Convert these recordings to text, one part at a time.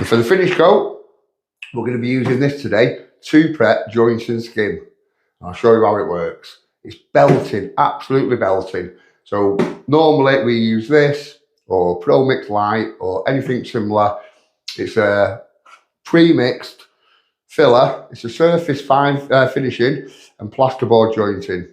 And for the finish coat, we're going to be using this today, Toupret Joint and Skim. I'll show you how it works. It's belting, absolutely belting. So normally we use this or Pro Mix Light or anything similar. It's a pre-mixed filler. It's a surface fine finishing and plasterboard jointing.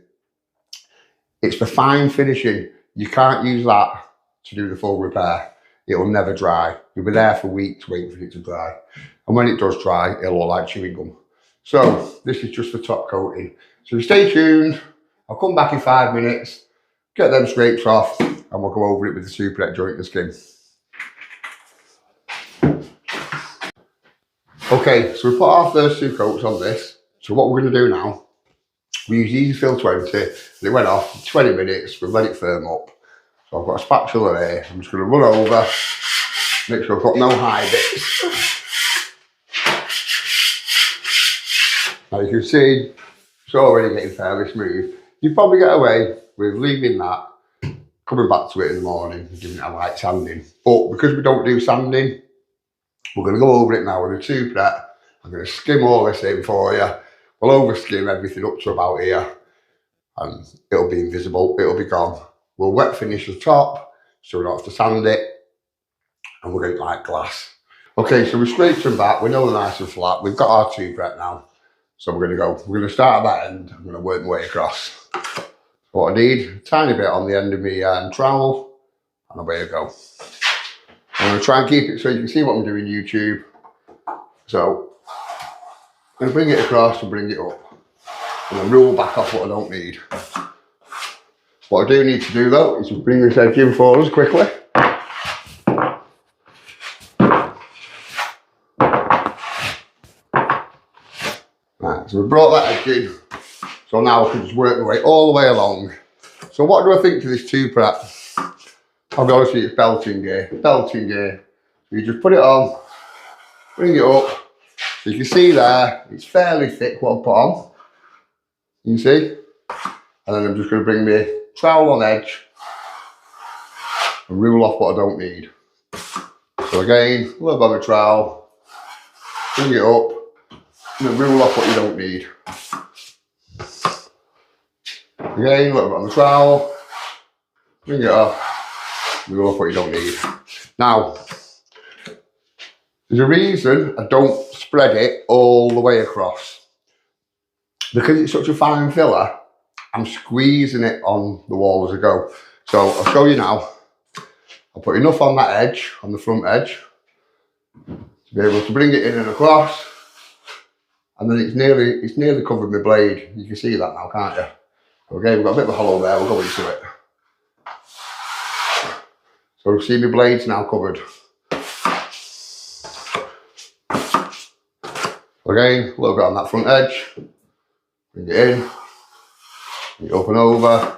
It's for fine finishing. You can't use that to do the full repair. It will never dry. You'll be there for weeks waiting for it to dry. And when it does dry, it'll look like chewing gum. So this is just the top coating. So stay tuned. I'll come back in 5 minutes, get them scrapes off, and we'll go over it with the Toupret Joint and Skim. Okay, so we put our first 2 coats on this. So what we're going to do now, we use Easy Fill 20, and it went off 20 minutes, we've let it firm up. So I've got a spatula here, I'm just going to run over, make sure I've got no high bits. Now you can see, it's already getting fairly smooth. You probably get away with leaving that, coming back to it in the morning, and giving it a light sanding. But because we don't do sanding, we're going to go over it now with a Toupret. I'm going to skim all this in for you. We'll over skim everything up to about here, and it'll be invisible, it'll be gone. We'll wet finish the top, so we don't have to sand it, and we're going to like glass. Okay, so we scraped them back, we know they're nice and flat, we've got our Toupret now. So we're going to start at that end, I'm going to work my way across. What I need, a tiny bit on the end of my trowel, and away I go. I'm going to try and keep it so you can see what I'm doing YouTube. So, I'm going to bring it across and bring it up. And then rule back off what I don't need. What I do need to do though, is just bring this edge in for us quickly. Right, so we brought that edge in. So now I can just work my way all the way along. So what do I think to this Toupret? I'll be honest with you, it's belting gear. Belting gear. So you just put it on, bring it up. So you can see there, it's fairly thick what I put on. You can see? And then I'm just going to bring my trowel on edge and rule off what I don't need. So again, a little bit of a trowel, bring it up, and then rule off what you don't need. Again, a little bit on the trowel, bring it off, rule off what you don't need. Now, there's a reason I don't spread it all the way across. Because it's such a fine filler, I'm squeezing it on the wall as I go. So I'll show you now. I'll put enough on that edge, on the front edge, to be able to bring it in and across. And then it's nearly covered my blade. You can see that now, can't you? Okay, we've got a bit of a hollow there, we'll go into it. So you see my blade's now covered. Again, a little bit on that front edge. Bring it in, bring it up and over,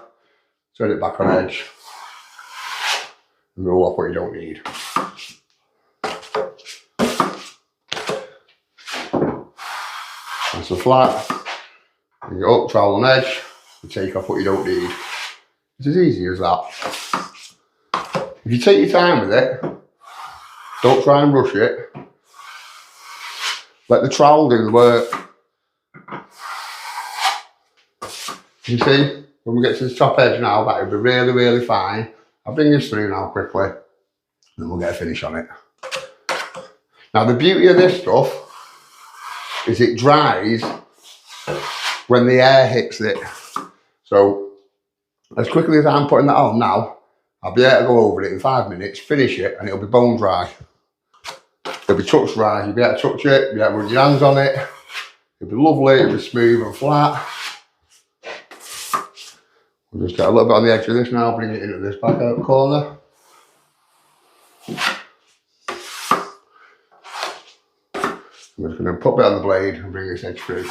turn it back on edge, and roll off what you don't need. Nice and flat, bring it up, trowel on edge, and take off what you don't need. It's as easy as that. If you take your time with it, don't try and rush it, let the trowel do the work. You see, when we get to the top edge now, that will be really, really fine. I'll bring this through now quickly, and then we'll get a finish on it. Now the beauty of this stuff is it dries when the air hits it. So as quickly as I'm putting that on now, I'll be able to go over it in 5 minutes, finish it, and it'll be bone dry. It'll be touch dry, you'll be able to touch it, you'll be able to run your hands on it. It'll be lovely, it'll be smooth and flat. We'll just get a little bit on the edge of this now, bring it into this back out corner. I'm just going to pop it on the blade and bring this edge through.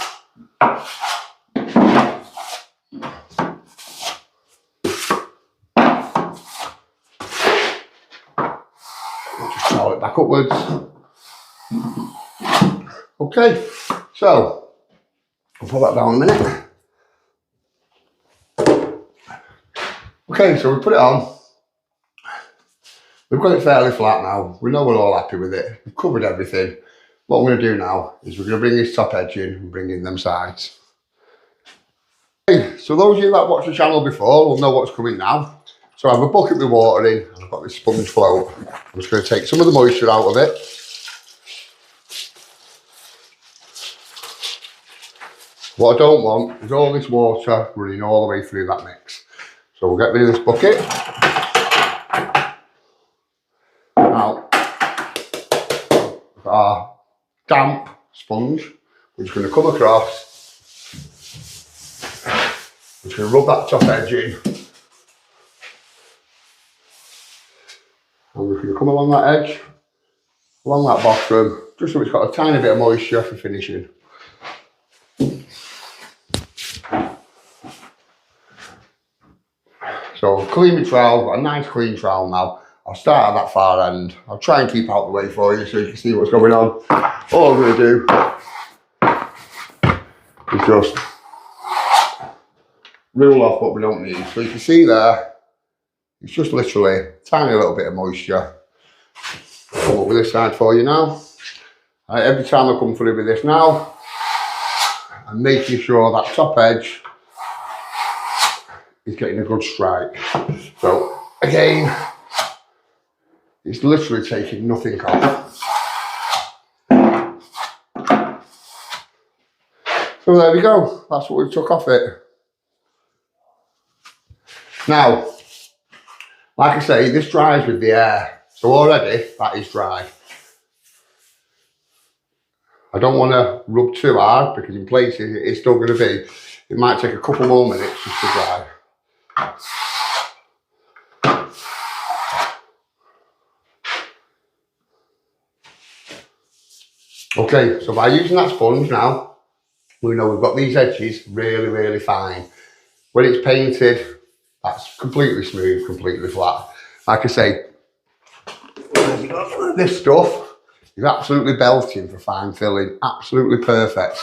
Just trowel it back upwards. Okay, so I'll put that down a minute. Okay, so we put it on. We've got it fairly flat now. We know we're all happy with it. We've covered everything. What I'm going to do now is we're going to bring this top edge in and bring in them sides. Okay, so those of you that watched the channel before will know what's coming now. So I have a bucket with water in and I've got this sponge float. I'm just going to take some of the moisture out of it. What I don't want is all this water running all the way through that mix. So we'll get rid of this bucket. Now, our damp sponge, we're just going to come across. I'm just going to rub that top edge in. And we're going to come along that edge, along that bottom, just so it's got a tiny bit of moisture for finishing. So clean my trowel, got a nice clean trowel now. I'll start at that far end. I'll try and keep out the way for you so you can see what's going on. All I'm going to do is just rule off what we don't need. So you can see there, it's just literally a tiny little bit of moisture. I'll come up with this side for you now. Every time I come through with this now, I'm making sure that top edge is getting a good strike. So again, it's literally taking nothing off. So there we go, that's what we took off it. Now, like I say, this dries with the air. So already, that is dry. I don't want to rub too hard because in places it's still going to be. It might take a couple more minutes just to dry. Okay, so by using that sponge now, we know we've got these edges really, really fine. When it's painted, that's completely smooth, completely flat. Like I say, this stuff is absolutely belting for fine filling, absolutely perfect.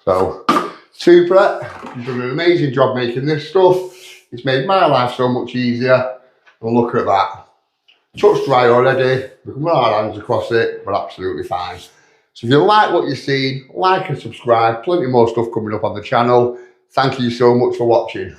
So, Toupret, you've done an amazing job making this stuff. It's made my life so much easier. Well, look at that. Touch dry already. We can run our hands across it. We're absolutely fine. So if you like what you've seen, like and subscribe. Plenty more stuff coming up on the channel. Thank you so much for watching.